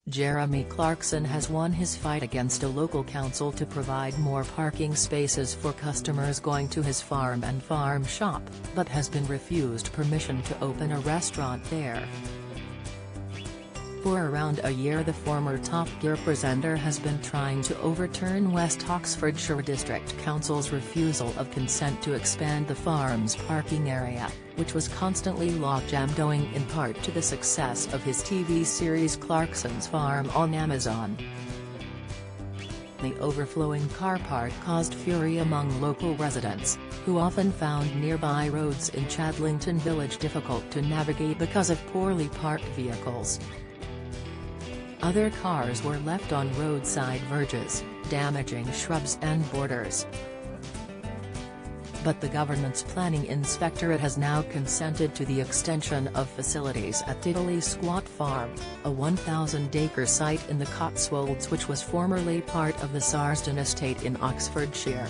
Jeremy Clarkson has won his fight against a local council to provide more parking spaces for customers going to his farm and farm shop, but has been refused permission to open a restaurant there. For around a year the former Top Gear presenter has been trying to overturn West Oxfordshire District Council's refusal of consent to expand the farm's parking area, which was constantly logjammed owing in part to the success of his TV series Clarkson's Farm on Amazon. The overflowing car park caused fury among local residents, who often found nearby roads in Chadlington Village difficult to navigate because of poorly parked vehicles. Other cars were left on roadside verges, damaging shrubs and borders. But the government's planning inspectorate has now consented to the extension of facilities at Tiddley Squat Farm, a 1,000-acre site in the Cotswolds which was formerly part of the Sarsden estate in Oxfordshire.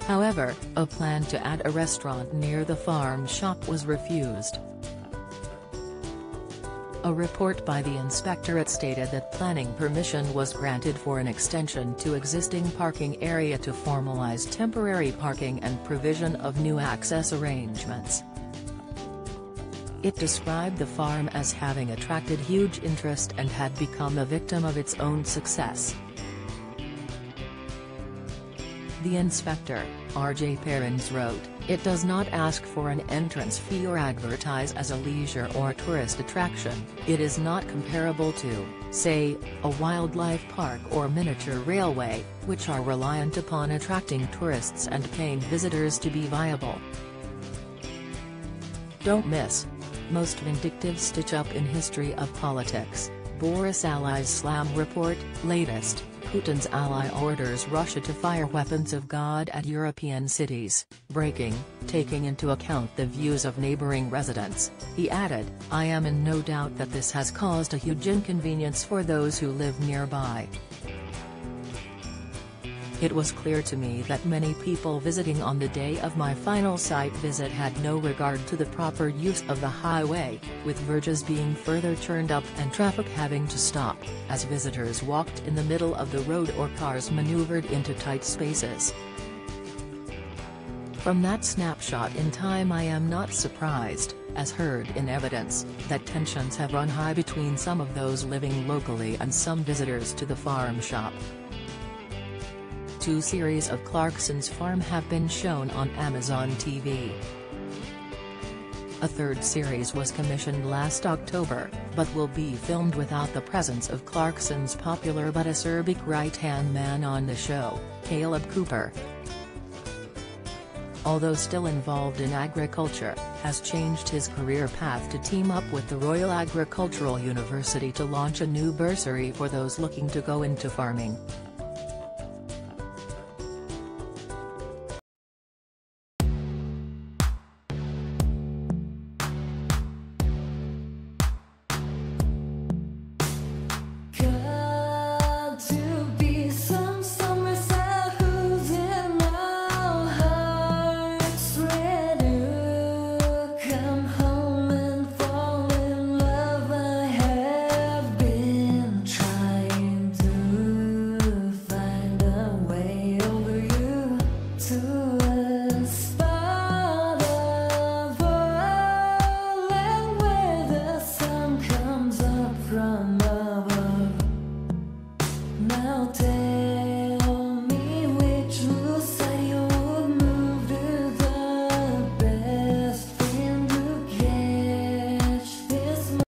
However, a plan to add a restaurant near the farm shop was refused. A report by the inspectorate stated that planning permission was granted for an extension to existing parking area to formalize temporary parking and provision of new access arrangements. It described the farm as having attracted huge interest and had become a victim of its own success. The inspector, R.J. Perrins wrote, "It does not ask for an entrance fee or advertise as a leisure or tourist attraction. It is not comparable to, say, a wildlife park or miniature railway, which are reliant upon attracting tourists and paying visitors to be viable." Don't miss. Most vindictive stitch-up in history of politics, Boris Allies slam report, latest. Putin's ally orders Russia to fire weapons of God at European cities. Breaking, taking into account the views of neighboring residents, he added, "I am in no doubt that this has caused a huge inconvenience for those who live nearby. It was clear to me that many people visiting on the day of my final site visit had no regard to the proper use of the highway, with verges being further churned up and traffic having to stop, as visitors walked in the middle of the road or cars maneuvered into tight spaces. From that snapshot in time I am not surprised, as heard in evidence, that tensions have run high between some of those living locally and some visitors to the farm shop." 2 series of Clarkson's Farm have been shown on Amazon TV. A 3rd series was commissioned last October, but will be filmed without the presence of Clarkson's popular but acerbic right-hand man on the show, Caleb Cooper. Although still involved in agriculture, has changed his career path to team up with the Royal Agricultural University to launch a new bursary for those looking to go into farming.